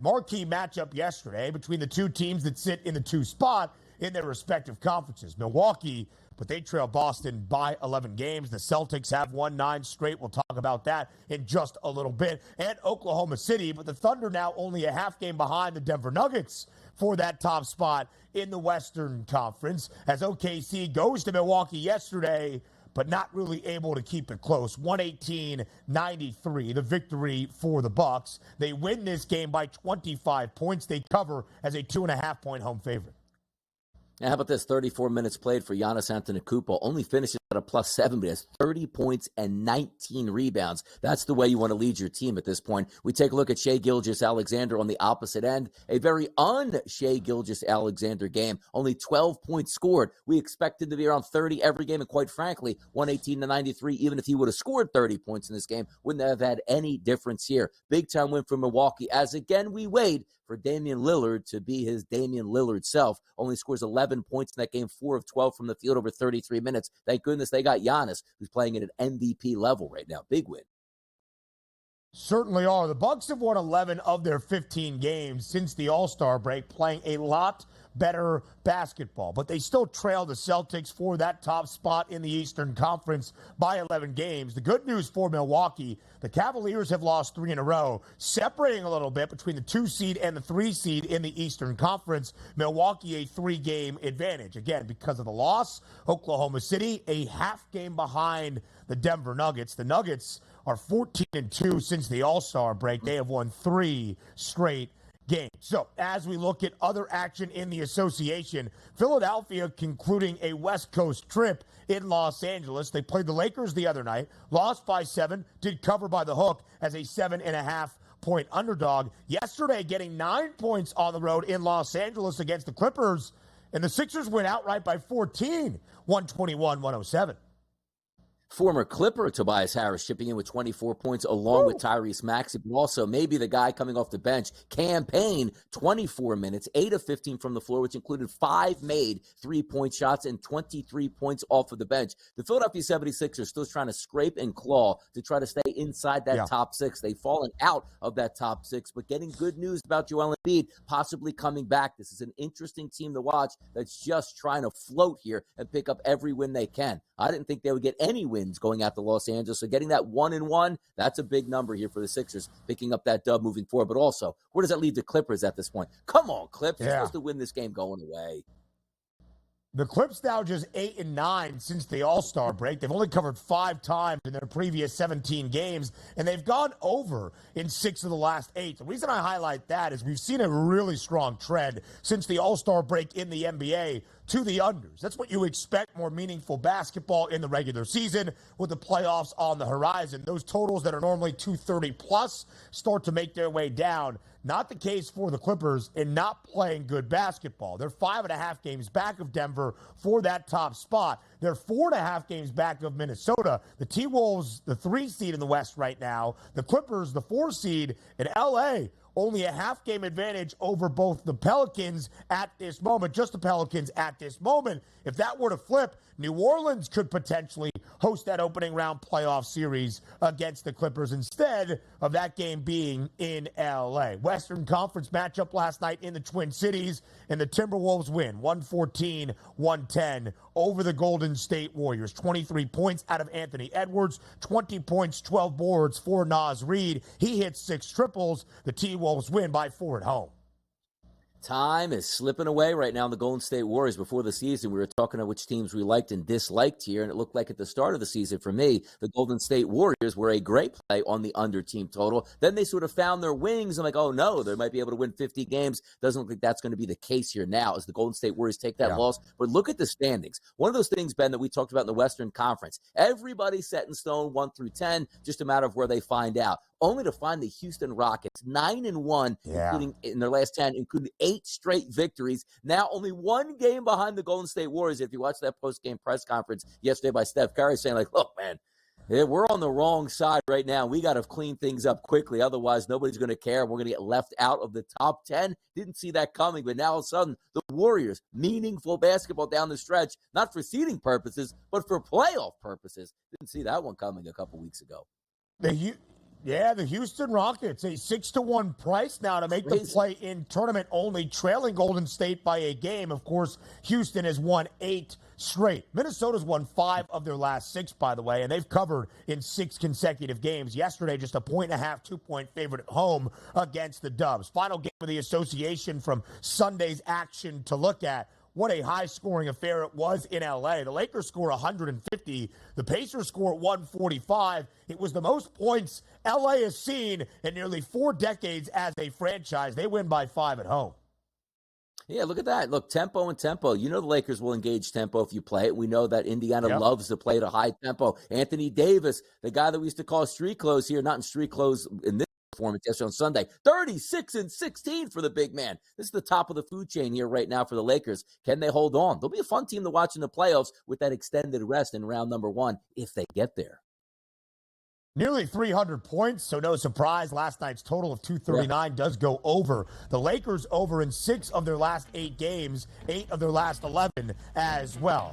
Marquee matchup yesterday between the two teams that sit in the 2 spot in their respective conferences. Milwaukee, but they trail Boston by 11 games. The Celtics have won 9 straight. We'll talk about that in just a little bit. And Oklahoma City, but the Thunder now only a half game behind the Denver Nuggets for that top spot in the Western Conference, as OKC goes to Milwaukee yesterday, but not really able to keep it close. 118-93, the victory for the Bucks. They win this game by 25 points. They cover as a 2.5-point home favorite. Now, how about this? 34 minutes played for Giannis Antetokounmpo. Only finishes at a +7, but he has 30 points and 19 rebounds. That's the way you want to lead your team at this point. We take a look at Shea Gilgeous-Alexander on the opposite end. A very un-Shea Gilgeous-Alexander game. Only 12 points scored. We expected to be around 30 every game, and quite frankly, 118-93, even if he would have scored 30 points in this game, wouldn't have had any difference here. Big-time win for Milwaukee, as again we wait for Damian Lillard to be his Damian Lillard self. Only scores 11 points in that game, 4 of 12 from the field over 33 minutes. Thank goodness they got Giannis, who's playing at an MVP level right now. Big win. Certainly are. The Bucks have won 11 of their 15 games since the All-Star break, playing a lot better basketball. But they still trail the Celtics for that top spot in the Eastern Conference by 11 games. The good news for Milwaukee, the Cavaliers have lost 3 in a row, separating a little bit between the 2 seed and the 3 seed in the Eastern Conference. Milwaukee a 3-game advantage. Again, because of the loss, Oklahoma City a half game behind the Denver Nuggets. The Nuggets are 14-2 since the All-Star break. They have won 3 straight games. So as we look at other action in the association, Philadelphia concluding a West Coast trip in Los Angeles. They played the Lakers the other night, lost by 7, did cover by the hook as a 7.5-point underdog. Yesterday getting 9 points on the road in Los Angeles against the Clippers, and the Sixers went outright by 14, 121-107. Former Clipper Tobias Harris chipping in with 24 points along with Tyrese Maxey, but also maybe the guy coming off the bench, Cam Payne, 24 minutes, 8 of 15 from the floor, which included 5 made 3-point shots and 23 points off of the bench. The Philadelphia 76ers are still trying to scrape and claw to try to stay inside that top 6. They've fallen out of that top 6, but getting good news about Joel Embiid possibly coming back. This is an interesting team to watch that's just trying to float here and pick up every win they can. I didn't think they would get any wins going out to Los Angeles. So getting that 1-1, that's a big number here for the Sixers, picking up that dub moving forward. But also, where does that leave the Clippers at this point? Come on, Clips. You're supposed to win this game going away. The Clips now just 8-9 since the All-Star break. They've only covered 5 times in their previous 17 games, and they've gone over in 6 of the last 8. The reason I highlight that is we've seen a really strong trend since the All-Star break in the NBA to the unders. That's what you expect, more meaningful basketball in the regular season with the playoffs on the horizon. Those totals that are normally 230-plus start to make their way down. Not the case for the Clippers in not playing good basketball. They're 5.5 games back of Denver for that top spot. They're 4.5 games back of Minnesota. The T-Wolves, the 3 seed in the West right now. The Clippers, the 4 seed in L.A., only a half-game advantage over both the Pelicans at this moment, just the Pelicans at this moment. If that were to flip, New Orleans could potentially host that opening round playoff series against the Clippers instead of that game being in L.A. Western Conference matchup last night in the Twin Cities, and the Timberwolves win 114-110 over the Golden State Warriors. 23 points out of Anthony Edwards, 20 points, 12 boards for Naz Reid. He hits 6 triples. The T-Wolves win by 4 at home. Time is slipping away right now in the Golden State Warriors. Before the season, we were talking about which teams we liked and disliked here, and it looked like at the start of the season for me, the Golden State Warriors were a great play on the under team total. Then they sort of found their wings and like, oh no, they might be able to win 50 games. Doesn't look like that's going to be the case here now as the Golden State Warriors take that loss. But look at the standings. One of those things, Ben, that we talked about in the Western Conference. Everybody's set in stone 1 through 10, just a matter of where they find out. Only to find the Houston Rockets 9-1, including in their last 10, including 8 straight victories. Now only 1 game behind the Golden State Warriors. If you watch that post-game press conference yesterday by Steph Curry saying like, look, man, we're on the wrong side right now. We got to clean things up quickly. Otherwise, nobody's going to care. We're going to get left out of the top 10. Didn't see that coming. But now all of a sudden, the Warriors, meaningful basketball down the stretch, not for seeding purposes, but for playoff purposes. Didn't see that one coming a couple weeks ago. Yeah, the Houston Rockets, a 6-1 price now to make the play-in tournament, only trailing Golden State by a game. Of course, Houston has won 8 straight. Minnesota's won 5 of their last 6, by the way, and they've covered in 6 consecutive games. Yesterday, just a 1.5, 2-point favorite at home against the Dubs. Final game of the association from Sunday's action to look at. What a high-scoring affair it was in L.A. The Lakers score 150. The Pacers score 145. It was the most points L.A. has seen in nearly 4 decades as a franchise. They win by 5 at home. Yeah, look at that. Look, tempo and tempo. You know the Lakers will engage tempo if you play it. We know that Indiana loves to play at a high tempo. Anthony Davis, the guy that we used to call street clothes here, not in street clothes in this performance yesterday on Sunday. 36-16 for the big man. This is the top of the food chain here right now for the Lakers. Can they hold on? They'll be a fun team to watch in the playoffs with that extended rest in round number 1 if they get there. Nearly 300 points, so no surprise. Last night's total of 239 does go over. The Lakers over in 6 of their last 8 games, 8 of their last 11 as well.